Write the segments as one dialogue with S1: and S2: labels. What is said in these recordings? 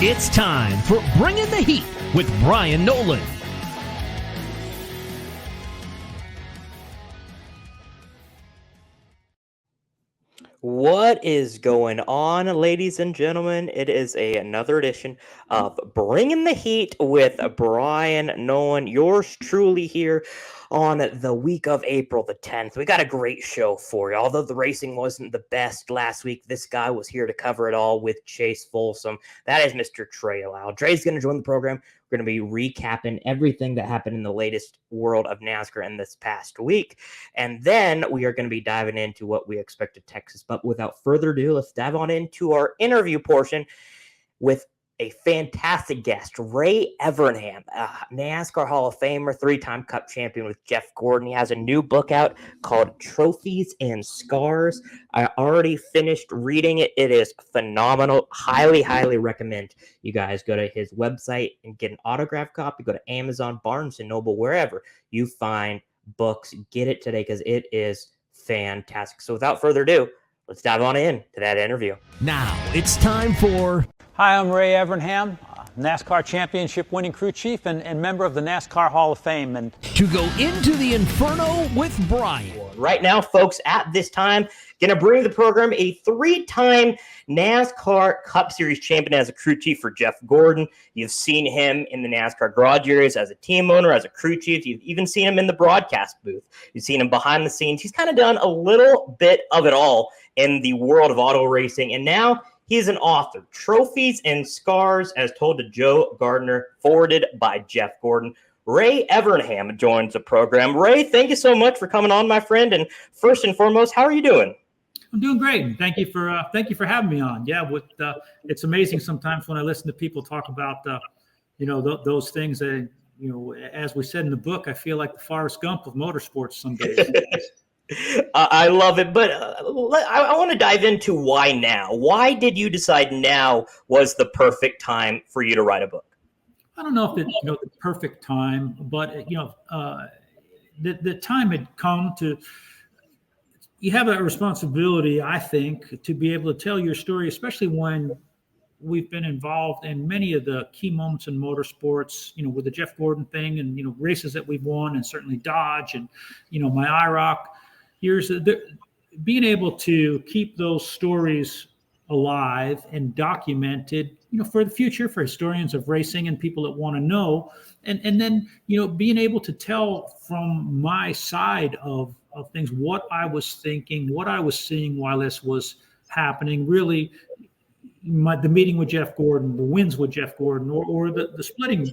S1: It's time for Bringing the Heat with Bryan Nolen.
S2: What is going on, ladies and gentlemen? It is another edition of Bringing the Heat with Bryan Nolen. Yours truly here on the week of April the 10th. We got a great show for you. Although the racing wasn't the best last week, this guy was here to cover it all with Chase Folsom. That is Mr. Trey Lyle. Trey's going to join the program. We're going to be recapping everything that happened in the latest world of NASCAR in this past week. And then we are going to be diving into what we expect of Texas. But without further ado, let's dive on into our interview portion with a fantastic guest, Ray Evernham, a NASCAR Hall of Famer, three-time Cup champion with Jeff Gordon. He has a new book out called Trophies and Scars. I already finished reading it. It is phenomenal. Highly, highly recommend you guys go to his website and get an autographed copy. Go to Amazon, Barnes & Noble, wherever you find books. Get it today because it is fantastic. So without further ado, let's dive on in to that interview.
S1: Now it's time for...
S3: Hi, I'm Ray Evernham, NASCAR championship winning crew chief and member of the NASCAR Hall of Fame. And
S1: to go into the Inferno with Bryan.
S2: Right now, folks, at this time, going to bring the program a three-time NASCAR Cup Series champion as a crew chief for Jeff Gordon. You've seen him in the NASCAR garage areas as a team owner, as a crew chief. You've even seen him in the broadcast booth. You've seen him behind the scenes. He's kind of done a little bit of it all in the world of auto racing. And now he's an author, Trophies and Scars, as told to Joe Gardner, forwarded by Jeff Gordon. Ray Evernham joins the program. Ray, thank you so much for coming on, my friend. And first and foremost, how are you doing?
S4: I'm doing great. Thank you for having me on. Yeah, it's amazing sometimes when I listen to people talk about those things that, as we said in the book, I feel like the Forrest Gump of motorsports some days.
S2: I love it, but I want to dive into why now. Why did you decide now was the perfect time for you to write a book?
S4: I don't know if it's the perfect time, but the time had come to. You have a responsibility, I think, to be able to tell your story, especially when we've been involved in many of the key moments in motorsports. With the Jeff Gordon thing, and races that we've won, and certainly Dodge, and my IROC. Being able to keep those stories alive and documented, for the future, for historians of racing and people that want to know, and then, being able to tell from my side of things, what I was thinking, what I was seeing while this was happening, really the meeting with Jeff Gordon, the wins with Jeff Gordon, or the splitting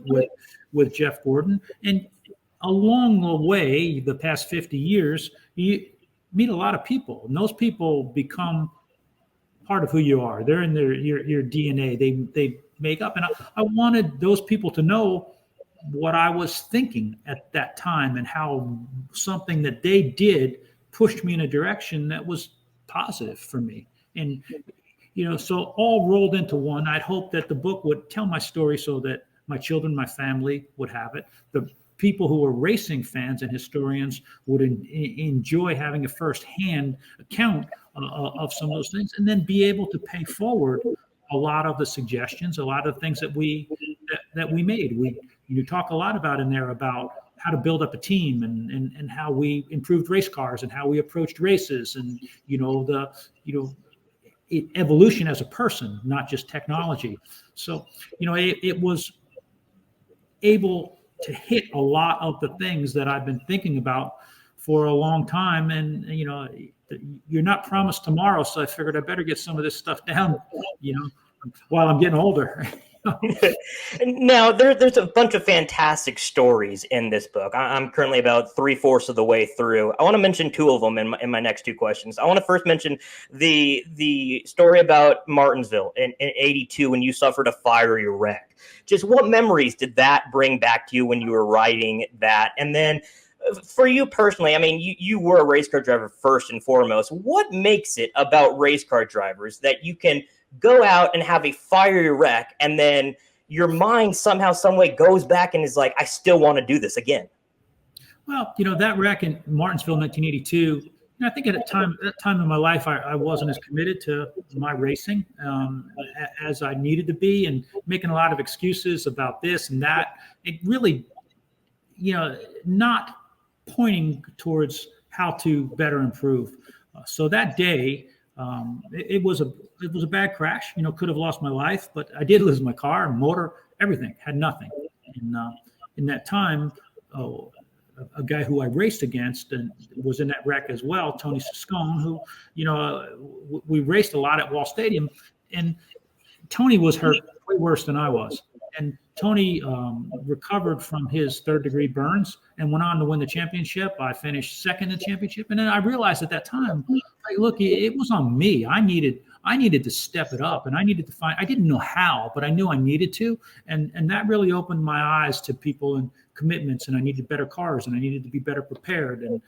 S4: with Jeff Gordon. And along the way, the past 50 years, you meet a lot of people, and those people become part of who you are. They're in your DNA. They make up. And I wanted those people to know what I was thinking at that time, and how something that they did pushed me in a direction that was positive for me. And, so all rolled into one. I'd hope that the book would tell my story so that my children, my family would have it. The people who are racing fans and historians would enjoy having a firsthand account of some of those things, and then be able to pay forward a lot of the suggestions, a lot of the things that we made. You talk a lot about in there about how to build up a team, and how we improved race cars, and how we approached races, and evolution as a person, not just technology. So it was able to hit a lot of the things that I've been thinking about for a long time. And, you're not promised tomorrow. So I figured I better get some of this stuff down, while I'm getting older.
S2: Now, there's a bunch of fantastic stories in this book. I'm currently about 3/4 of the way through. I want to mention two of them in my next two questions. I want to first mention the story about Martinsville in 82 when you suffered a fiery wreck. Just what memories did that bring back to you when you were writing that? And then for you personally, I mean, you were a race car driver first and foremost. What makes it about race car drivers that you can go out and have a fiery wreck, and then your mind somehow, some way goes back and is like, I still want to do this again?
S4: Well, that wreck in Martinsville, 1982, And I think at that time in my life, I wasn't as committed to my racing as I needed to be, and making a lot of excuses about this and that. It really, not pointing towards how to better improve. So that day, it was a bad crash. Could have lost my life, but I did lose my car, motor, everything. Had nothing. And in that time, a guy who I raced against and was in that wreck as well, Tony Siscone, who, we raced a lot at Wall Stadium, and Tony was hurt way worse than I was. And Tony recovered from his third-degree burns and went on to win the championship. I finished second in the championship, and then I realized at that time, like, look, it was on me. I needed to step it up, and I needed to find. I didn't know how, but I knew I needed to, and that really opened my eyes to people and commitments. And I needed better cars, and I needed to be better prepared. And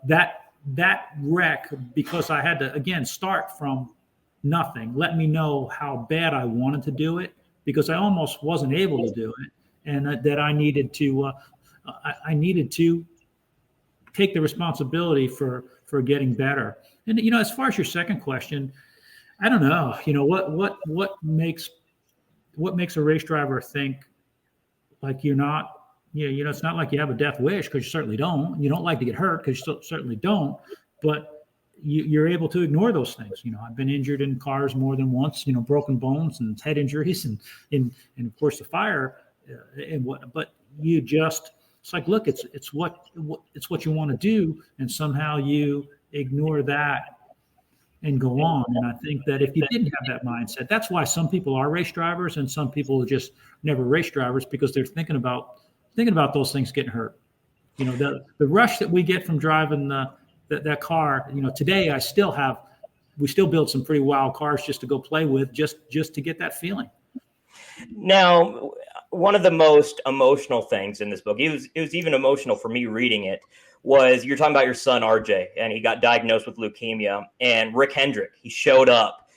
S4: that wreck, because I had to again start from nothing, let me know how bad I wanted to do it, because I almost wasn't able to do it, and that I needed to take the responsibility for getting better. And as far as your second question, I don't know. What makes a race driver think like you're not? It's not like you have a death wish, because you certainly don't. You don't like to get hurt, because you certainly don't. But you're able to ignore those things. I've been injured in cars more than once. Broken bones and head injuries, and of course the fire, and what. But it's like, look, it's what you want to do, and somehow you ignore that and go on. And I think that if you didn't have that mindset, that's why some people are race drivers and some people are just never race drivers, because they're thinking about those things getting hurt. The rush that we get from driving that car. Today we still build some pretty wild cars just to go play with, just to get that feeling.
S2: Now, one of the most emotional things in this book, it was even emotional for me reading it, was you're talking about your son, RJ, and he got diagnosed with leukemia, and Rick Hendrick, he showed up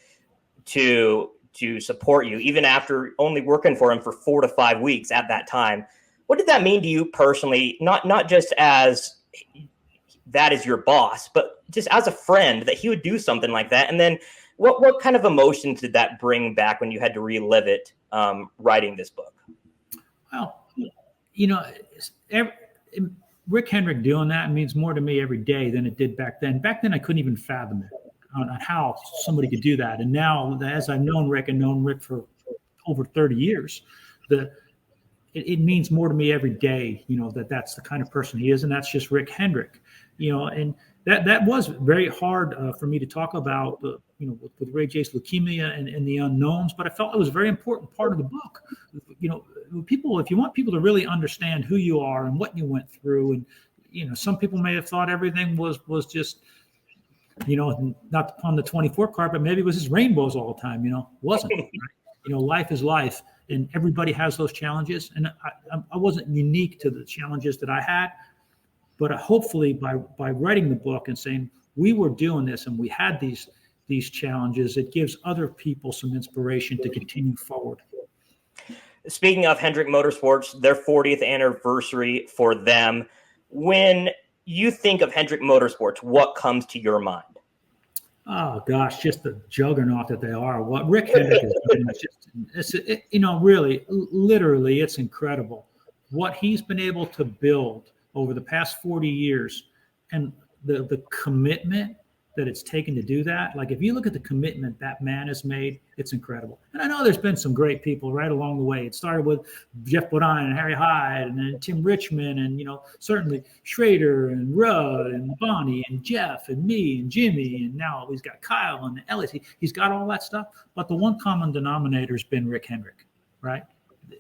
S2: to support you, even after only working for him for 4 to 5 weeks at that time. What did that mean to you personally? Not just as that is your boss, but just as a friend, that he would do something like that. And then what kind of emotions did that bring back when you had to relive it writing this book?
S4: Well, Rick Hendrick doing that means more to me every day than it did back then. Back then, I couldn't even fathom it on how somebody could do that. And now, as I've known Rick for over 30 years, it means more to me every day, that's the kind of person he is. And that's just Rick Hendrick, and that was very hard for me to talk about, with Ray J's leukemia and the unknowns, but I felt it was a very important part of the book. People, if you want people to really understand who you are and what you went through, and, some people may have thought everything was just, not on the 24 car, but maybe it was just rainbows all the time, wasn't, right? Life is life, and everybody has those challenges. And I wasn't unique to the challenges that I had, but hopefully by writing the book and saying we were doing this and we had these challenges, it gives other people some inspiration to continue forward.
S2: Speaking of Hendrick Motorsports, their 40th anniversary for them. When you think of Hendrick Motorsports, what comes to your mind?
S4: Oh gosh, just the juggernaut that they are. What Rick Hendrick is doing is just, really, literally, it's incredible what he's been able to build over the past 40 years, and the commitment that it's taken to do that. Like, if you look at the commitment that man has made, it's incredible. And I know there's been some great people right along the way. It started with Jeff Bodine and Harry Hyde and then Tim Richmond and, certainly Schrader and Rudd and Bonnie and Jeff and me and Jimmy. And now he's got Kyle and Ellis. He's got all that stuff. But the one common denominator has been Rick Hendrick, right?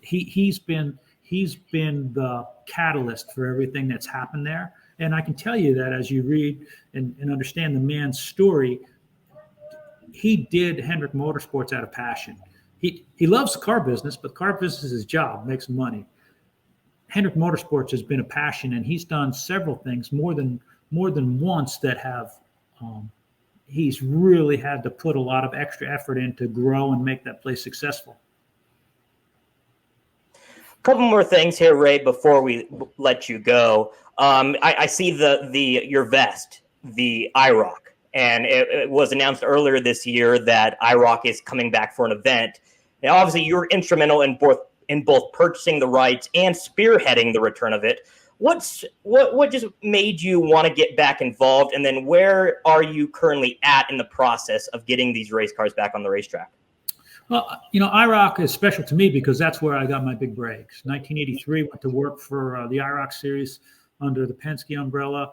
S4: He's been the catalyst for everything that's happened there. And I can tell you that as you read and understand the man's story, he did Hendrick Motorsports out of passion. He loves the car business, but car business is his job, makes money. Hendrick Motorsports has been a passion, and he's done several things more than once that have he's really had to put a lot of extra effort in to grow and make that place successful.
S2: Couple more things here, Ray, before we let you go. I see your vest the IROC. And it was announced earlier this year that IROC is coming back for an event. Now, obviously, you're instrumental in both purchasing the rights and spearheading the return of it. What just made you want to get back involved? And then where are you currently at in the process of getting these race cars back on the racetrack?
S4: Well, IROC is special to me because that's where I got my big breaks. 1983, went to work for the IROC series under the Penske umbrella.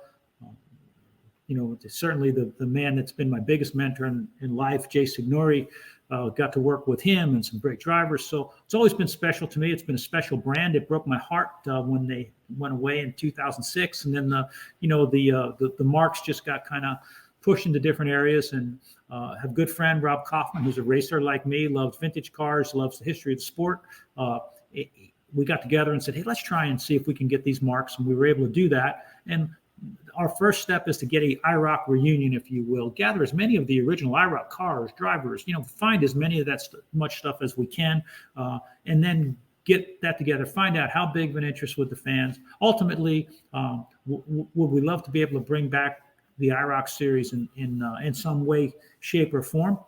S4: Certainly the man that's been my biggest mentor in life, Jay Signori, got to work with him and some great drivers. So it's always been special to me. It's been a special brand. It broke my heart when they went away in 2006. And then the marks just got kind of pushed into different areas. And have a good friend, Rob Kaufman, who's a racer like me, loves vintage cars, loves the history of the sport. We got together and said, hey, let's try and see if we can get these marks. And we were able to do that. And our first step is to get a IROC reunion, if you will, gather as many of the original IROC cars, drivers, find as many of that much stuff as we can, and then get that together, find out how big of an interest with the fans. Ultimately, would we love to be able to bring back the IROC series in some way, shape, or form?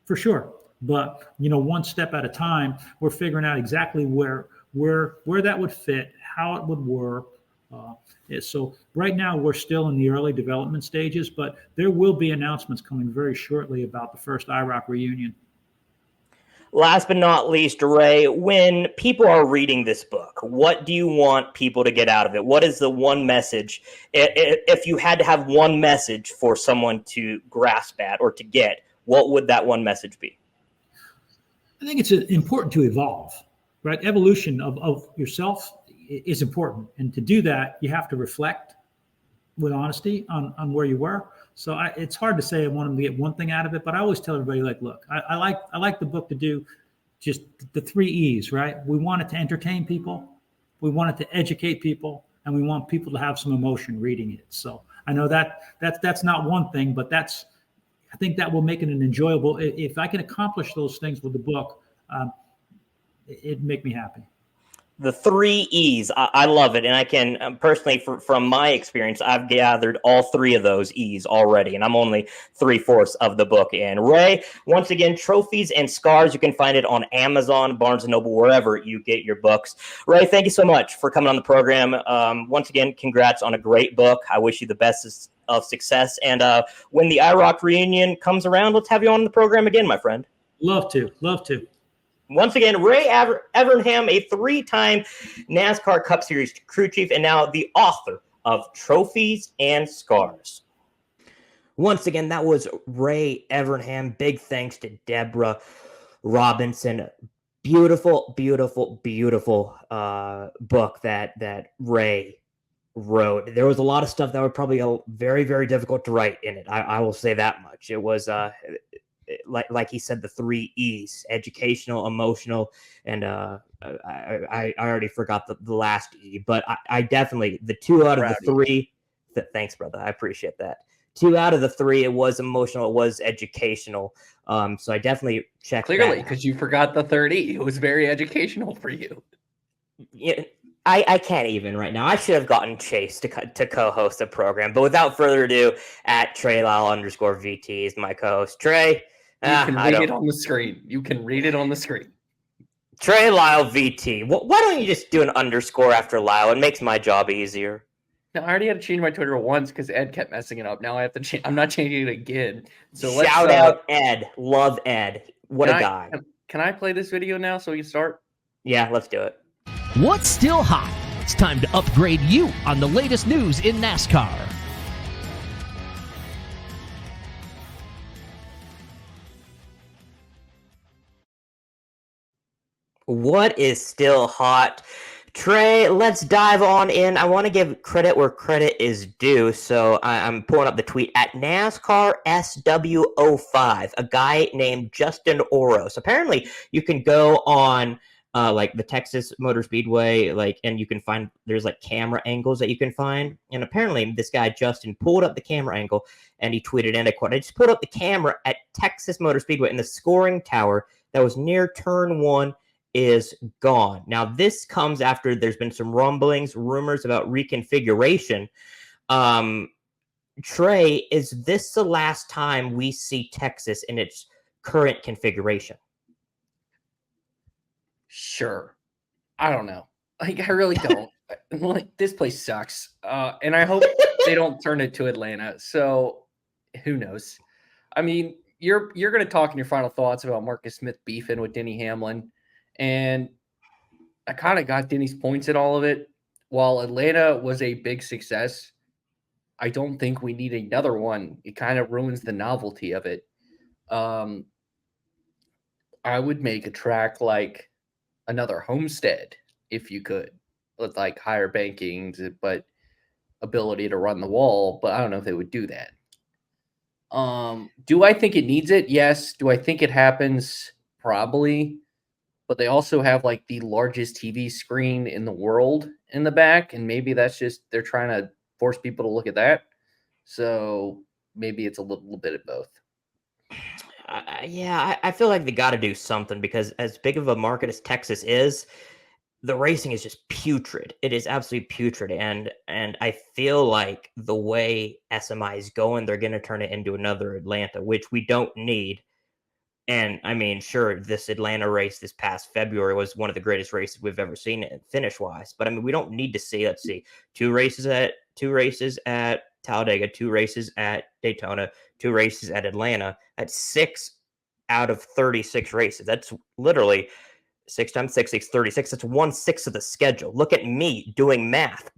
S4: For sure. But, one step at a time, we're figuring out exactly where that would fit, how it would work. So right now we're still in the early development stages, but there will be announcements coming very shortly about the first IROC reunion.
S2: Last but not least, Ray, when people are reading this book, what do you want people to get out of it? What is the one message? If you had to have one message for someone to grasp at or to get, what would that one message be?
S4: I think it's important to evolve, right? Evolution of yourself is important. And to do that, you have to reflect with honesty on where you were. So it's hard to say I want them to get one thing out of it, but I always tell everybody, look, I like the book to do just the 3 E's, right? We want it to entertain people, we want it to educate people, and we want people to have some emotion reading it. So I know that's not one thing, but I think that will make it an enjoyable. If I can accomplish those things with the book, it'd make me happy.
S2: The 3 E's, I love it. And I can personally, from my experience, I've gathered all 3 of those E's already, and I'm only 3/4 of the book in. Ray, once again, Trophies and Scars, you can find it on Amazon, Barnes & Noble, wherever you get your books. Ray, thank you so much for coming on the program. Once again, congrats on a great book. I wish you the best of success. And when the IROC reunion comes around, let's have you on the program again, my friend.
S4: Love to.
S2: Once again, Ray Evernham, a 3-time NASCAR Cup Series crew chief and now the author of Trophies and Scars. Once again, that was Ray Evernham. Big thanks to Deborah Robinson. Beautiful, beautiful, beautiful book that Ray wrote. There was a lot of stuff that were probably very, very difficult to write in it. I will say that much. It was like he said, the 3 E's: educational, emotional, and I already forgot the last E, but I definitely, the 2 out of the 3, thanks, brother. I appreciate that. 2 out of the 3, it was emotional, it was educational. So I definitely checked
S5: clearly, because you forgot the 3rd E. It was very educational for you.
S2: Yeah, I can't even right now. I should have gotten Chase to co-host the program. But without further ado, at Trey Lyle _VT is my co-host. Trey,
S5: you can read it on the screen. You can read it on the screen.
S2: Trey Lyle VT. Why don't you just do an underscore after Lyle? It makes my job easier.
S5: No, I already had to change my Twitter once because Ed kept messing it up. Now I have to change. I'm not changing it again. So
S2: shout out Ed. Love Ed. What a guy.
S5: Can I play this video now so we can start?
S2: Yeah, let's do it.
S1: What's still hot? It's time to upgrade you on the latest news in NASCAR.
S2: What is still hot? Trey, let's dive on in. I want to give credit where credit is due. So I'm pulling up the tweet at NASCAR SW05, a guy named Justin Oros. Apparently, you can go on like the Texas Motor Speedway, and you can find there's camera angles that you can find. And apparently, this guy Justin pulled up the camera angle and he tweeted, and I quote, "I just pulled up the camera at Texas Motor Speedway, and the scoring tower that was near turn 1 is gone." Now, this comes after there's been some rumors about reconfiguration. Trey, is this the last time we see Texas in its current configuration?
S5: Sure. I don't know. Like, I really don't. Like, this place sucks. And I hope they don't turn it to Atlanta. So who knows? I mean, you're going to talk in your final thoughts about Marcus Smith beefing with Denny Hamlin, and I kind of got Denny's points in all of it. While Atlanta was a big success, I don't think we need another one. It kind of ruins the novelty of it. I would make a track like another Homestead if you could, with like higher bankings, but ability to run the wall. But I don't know if they would do that. Do I think it needs it? Yes. Do I think it happens? Probably. But they also have like the largest TV screen in the world in the back, and maybe that's just they're trying to force people to look at that. So maybe it's a little bit of both.
S2: Yeah, I feel like they got to do something, because as big of a market as Texas is, the racing is just putrid. It is absolutely putrid, and I feel like the way SMI is going, they're going to turn it into another Atlanta, which we don't need. And I mean, sure, this Atlanta race this past February was one of the greatest races we've ever seen finish wise. But I mean, we don't need to see, let's see, two races at Talladega, 2 races at Daytona, 2 races at Atlanta. That's 6 out of 36 races. That's literally 6 times 6 is 36. That's 1/6 of the schedule. Look at me doing math.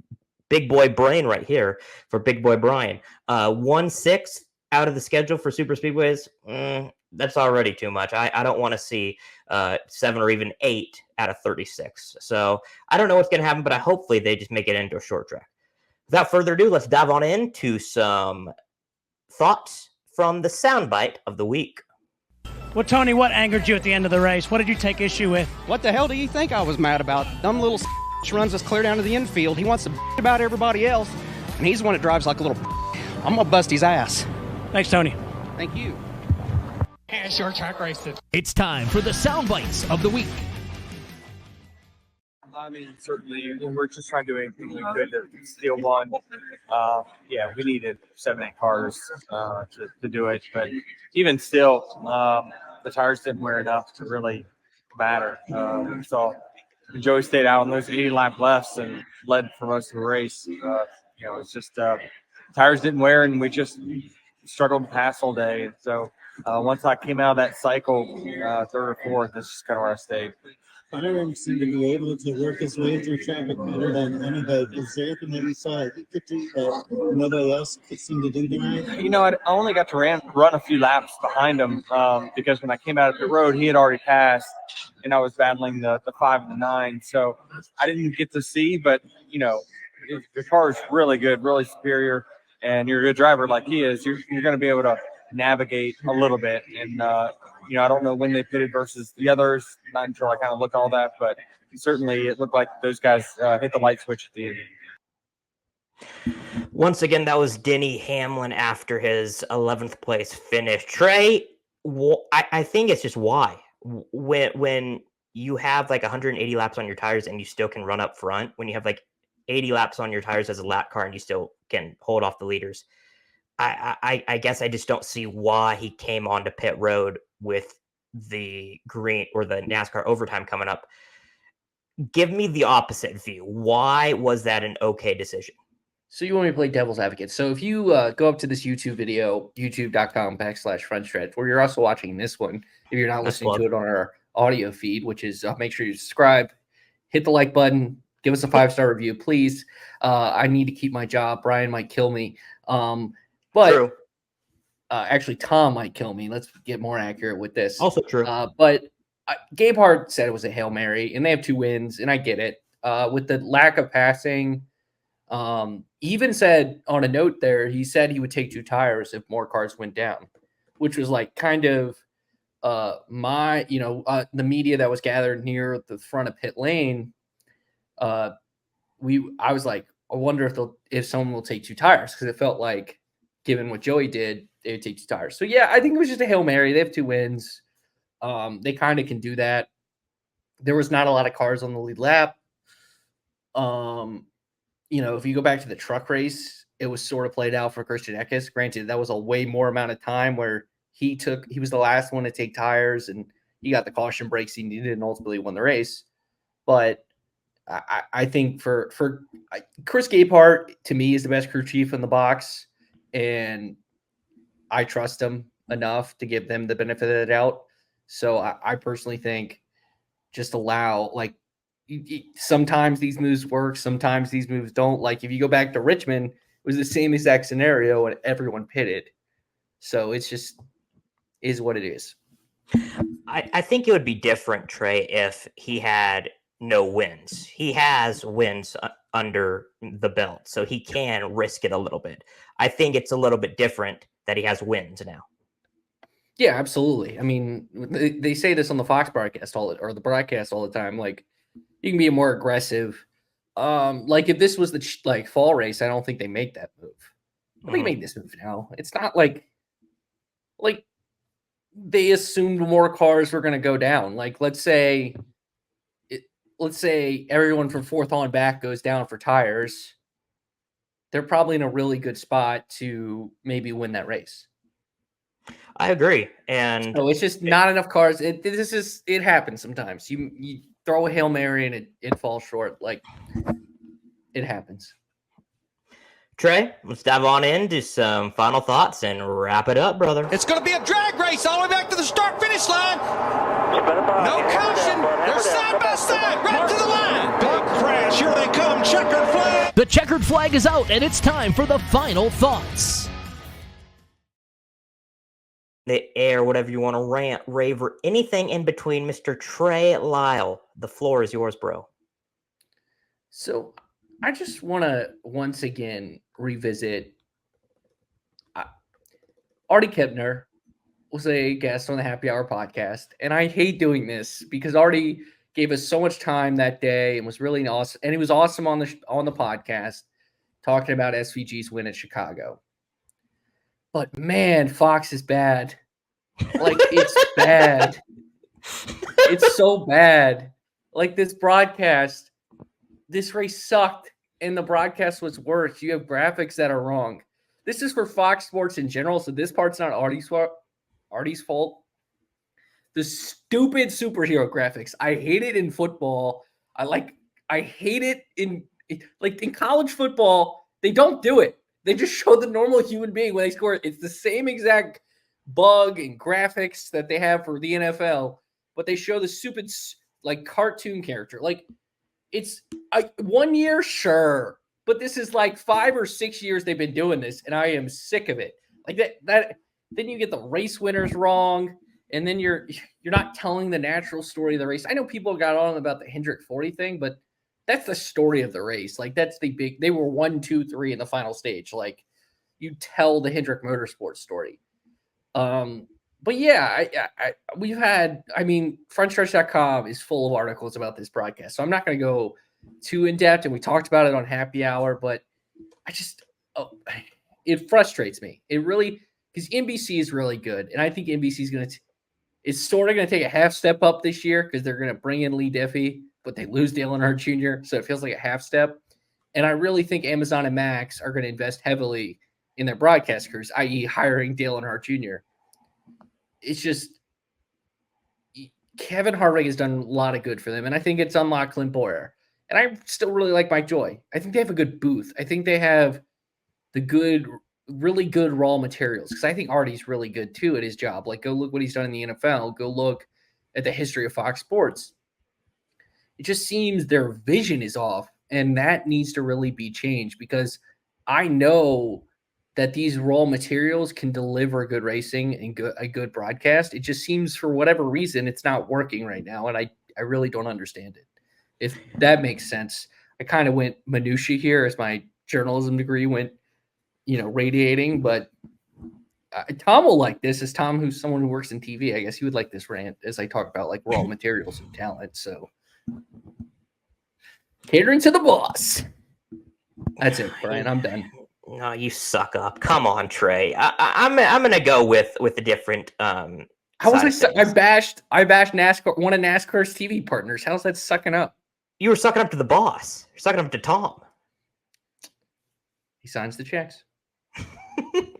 S2: Big boy brain right here for Big Boy Bryan. 1/6 out of the schedule for super speedways. That's already too much. I don't want to see 7 or even 8 out of 36. So I don't know what's going to happen, but hopefully they just make it into a short track. Without further ado, let's dive on into some thoughts from the soundbite of the week.
S6: Well, Tony, what angered you at the end of the race? What did you take issue with?
S7: What the hell do you think I was mad about? Dumb little runs us clear down to the infield. He wants to about everybody else, and he's the one that drives like a little. I'm gonna bust his ass.
S6: Thanks, Tony.
S7: Thank you.
S6: And short track racing.
S1: It's time for the sound bites of the week.
S8: I mean, certainly, we're just trying to do anything we could to steal one. Yeah, we needed 7, 8 cars to do it, but even still, the tires didn't wear enough to really matter. So Joey stayed out on those 80-lap lefts and led for most of the race. It's just tires didn't wear, and we just struggled to pass all day. And so once I came out of that cycle, 3rd or 4th, this is kind of where I stayed.
S9: Firearms seem to be able to work his way through traffic better than anybody. Is there anything that you saw that nobody else could seem to do tonight?
S8: I only got to run a few laps behind him because when I came out of the road, he had already passed, and I was battling the 5 and the 9. So I didn't get to see, but, the car is really good, really superior, and you're a good driver like he is. You're going to be able to navigate a little bit, and I don't know when they pitted versus the others. Not until I kind of look all that, but certainly it looked like those guys hit the light switch at the end.
S2: Once again, that was Denny Hamlin after his 11th place finish. Trey, I think it's just why. When you have like 180 laps on your tires and you still can run up front, when you have like 80 laps on your tires as a lap car and you still can hold off the leaders, I guess I just don't see why he came onto pit road with the green or the NASCAR overtime coming up. Give me the opposite view. Why was that an okay decision?
S5: So you want me to play devil's advocate. So if you go up to this YouTube video, youtube.com/frontstretch, where you're also watching this one, if you're not listening to it on our audio feed, which is make sure you subscribe, hit the like button, give us a 5-star review, please. I need to keep my job. Brian might kill me. But
S2: True.
S5: Actually, Tom might kill me. Let's get more accurate with this.
S2: Also true.
S5: But Gabe Hart said it was a Hail Mary, and they have 2 wins, and I get it. With the lack of passing, even said on a note there, he said he would take 2 tires if more cars went down, which was like kind of the media that was gathered near the front of pit lane. I was like, I wonder if someone will take 2 tires, because it felt like, given what Joey did, they would take 2 tires. So yeah, I think it was just a Hail Mary. They have 2 wins. They kind of can do that. There was not a lot of cars on the lead lap. If you go back to the truck race, it was sort of played out for Christian Eckes. Granted, that was a way more amount of time where he was the last one to take tires and he got the caution breaks he needed and ultimately won the race. But I think for Chris Gabehart, to me, is the best crew chief in the box, and I trust him enough to give them the benefit of the doubt. So I personally think just allow, like, sometimes these moves work, sometimes these moves don't. Like, if you go back to Richmond, it was the same exact scenario and everyone pitted. So it's just is what it is.
S2: I think it would be different, Trey, if he had no wins. He has wins under the belt, so he can risk it a little bit. I think it's a little bit different that he has wins now.
S5: Yeah, absolutely. I mean, they say this on the Fox broadcast or the broadcast all the time. Like, you can be more aggressive. Like if this was the fall race, I don't think they make that move. But they make this move now. It's not like they assumed more cars were going to go down. Like, let's say everyone from fourth on back goes down for tires. They're probably in a really good spot to maybe win that race.
S2: I agree. And
S5: so it's just not enough cars. It happens sometimes. You throw a Hail Mary and it falls short. Like, it happens.
S2: Trey, let's dive on into some final thoughts and wrap it up, brother.
S10: It's going to be a drag race all the way back to the start-finish line. No caution. They're side by side, right to the line. Big crash. Here they come. Checkered flag.
S1: The checkered flag is out, and it's time for the final thoughts.
S2: The air, whatever you want to rant, rave, or anything in between, Mr. Trey Lyle. The floor is yours, bro.
S5: So I just want to once again revisit. Artie Kepner was a guest on the Happy Hour podcast, and I hate doing this because Artie gave us so much time that day and was really awesome. And he was awesome on the podcast talking about SVG's win at Chicago. But man, Fox is bad. Like, it's bad. It's so bad. Like, this broadcast, this race sucked, and the broadcast was worse. You have graphics that are wrong. This is for Fox Sports in general, so this part's not Artie's fault. The stupid superhero graphics. I hate it in football. I hate it in college football. They don't do it. They just show the normal human being when they score. It's the same exact bug and graphics that they have for the NFL, but they show the stupid cartoon character. Like, it's 1 year, sure, but this is like 5 or 6 years they've been doing this, and I am sick of it. Like that. Then you get the race winners wrong, and then you're not telling the natural story of the race. I know people got on about the Hendrick 40 thing, but that's the story of the race. Like, that's they were 1, 2, 3 in the final stage. Like, you tell the Hendrick Motorsports story. But yeah, frontstretch.com is full of articles about this broadcast. So I'm not going to go too in depth, and we talked about it on Happy Hour, but it frustrates me. It really, because NBC is really good. And I think NBC is sort of going to take a half step up this year because they're going to bring in Lee Diffie, but they lose Dale Earnhardt Jr. So it feels like a half step. And I really think Amazon and Max are going to invest heavily in their broadcast crews, i.e. hiring Dale Earnhardt Jr. It's just Kevin Harvick has done a lot of good for them, and I think it's unlocked Clint Boyer. And I still really like Mike Joy. I think they have a good booth. I think they have really good raw materials, because I think Artie's really good too at his job. Like, go look what he's done in the NFL. Go look at the history of Fox Sports. It just seems their vision is off, and that needs to really be changed, because I know that these raw materials can deliver good racing and a good broadcast. It just seems, for whatever reason, it's not working right now, and I really don't understand it. If that makes sense. I kind of went minutia here as my journalism degree went, radiating, but Tom will like this. As Tom, who's someone who works in TV, I guess he would like this rant as I talk about, like, raw materials and talent. So, catering to the boss. That's it, Brian. I'm done.
S2: No, you suck up. Come on, Trey. I'm gonna go with a different.
S5: How was I bashed NASCAR, one of NASCAR's TV partners. How's that sucking up?
S2: You were sucking up to the boss. You're sucking up to Tom.
S5: He signs the checks.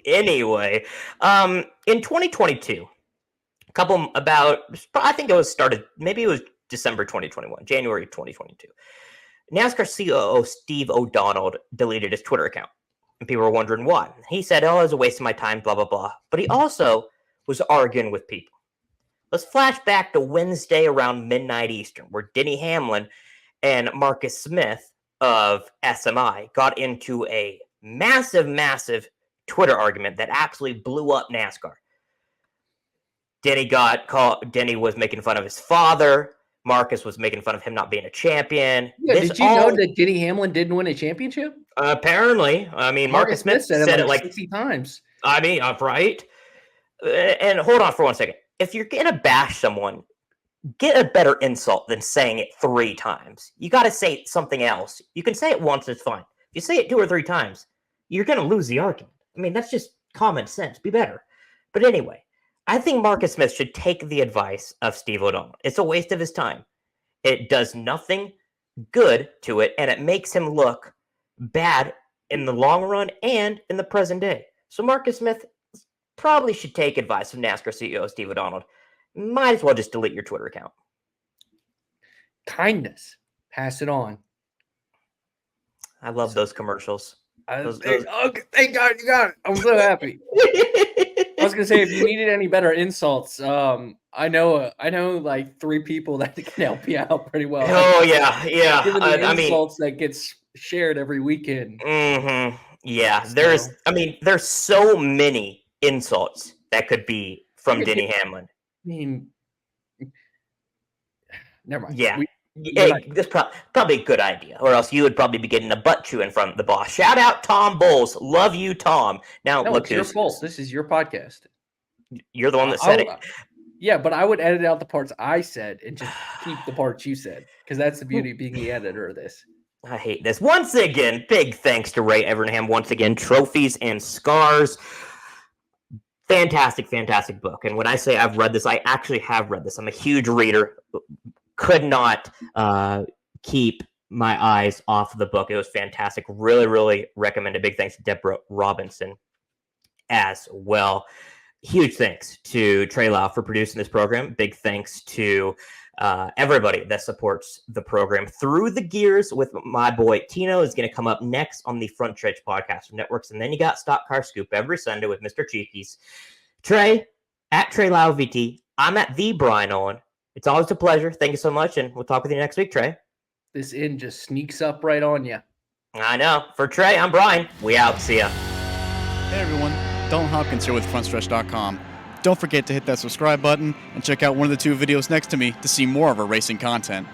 S2: Anyway, in 2022, I think it was started, maybe it was December 2021, January 2022. NASCAR COO Steve O'Donnell deleted his Twitter account. And people were wondering why. He said, it was a waste of my time, blah, blah, blah. But he also was arguing with people. Let's flash back to Wednesday around midnight Eastern, where Denny Hamlin and Marcus Smith of SMI got into a massive, massive Twitter argument that absolutely blew up NASCAR. Denny was making fun of his father. Marcus was making fun of him not being a champion.
S5: Yeah, did you know that Denny Hamlin didn't win a championship?
S2: Apparently. I mean, Marcus Smith said it like
S5: 60 times.
S2: I mean, right? And hold on for 1 second. If you're going to bash someone, get a better insult than saying it 3 times. You got to say something else. You can say it once, it's fine. If you say it 2 or 3 times, you're going to lose the argument. I mean, that's just common sense. Be better. But anyway, I think Marcus Smith should take the advice of Steve O'Donnell. It's a waste of his time. It does nothing good to it, and it makes him look bad in the long run and in the present day. So Marcus Smith probably should take advice from NASCAR CEO Steve O'Donnell. Might as well just delete your Twitter account.
S5: Kindness. Pass it on.
S2: I love those commercials.
S5: Oh, thank God you got it. I'm so happy. I was gonna say, if you needed any better insults, I know like 3 people that can help you out pretty well.
S2: Oh yeah.
S5: Given the insults that gets shared every weekend.
S2: Mm-hmm. Yeah, there's so many insults that could be from Denny Hamlin.
S5: I mean, never mind.
S2: Yeah. This probably a good idea, or else you would probably be getting a butt chewing from the boss. Shout out Tom Bowles. Love you, Tom. Now,
S5: no,
S2: look,
S5: it's your fault. This is your podcast.
S2: You're the one that said it.
S5: Yeah, but I would edit out the parts I said and just keep the parts you said, because that's the beauty of being the editor of this.
S2: I hate this. Once again, big thanks to Ray Evernham. Once again, Trophies and Scars. Fantastic, fantastic book. And when I say I've read this, I actually have read this. I'm a huge reader. Could not keep my eyes off the book. It was fantastic. Really, really recommend it. Big thanks to Deborah Robinson as well. Huge thanks to Trey Lyle for producing this program. Big thanks to everybody that supports the program. Through the Gears with my boy Tino is going to come up next on the Front Stretch Podcast Networks. And then you got Stock Car Scoop every Sunday with Mr. Cheekies. Trey, at Trey Lyle VT. I'm at the Bryan Nolen. It's always a pleasure. Thank you so much, and we'll talk with you next week, Trey.
S5: This in just sneaks up right on you.
S2: I know. For Trey, I'm Bryan. We out. See ya.
S11: Hey, everyone. Dalton Hopkins here with FrontStretch.com. Don't forget to hit that subscribe button and check out one of the 2 videos next to me to see more of our racing content.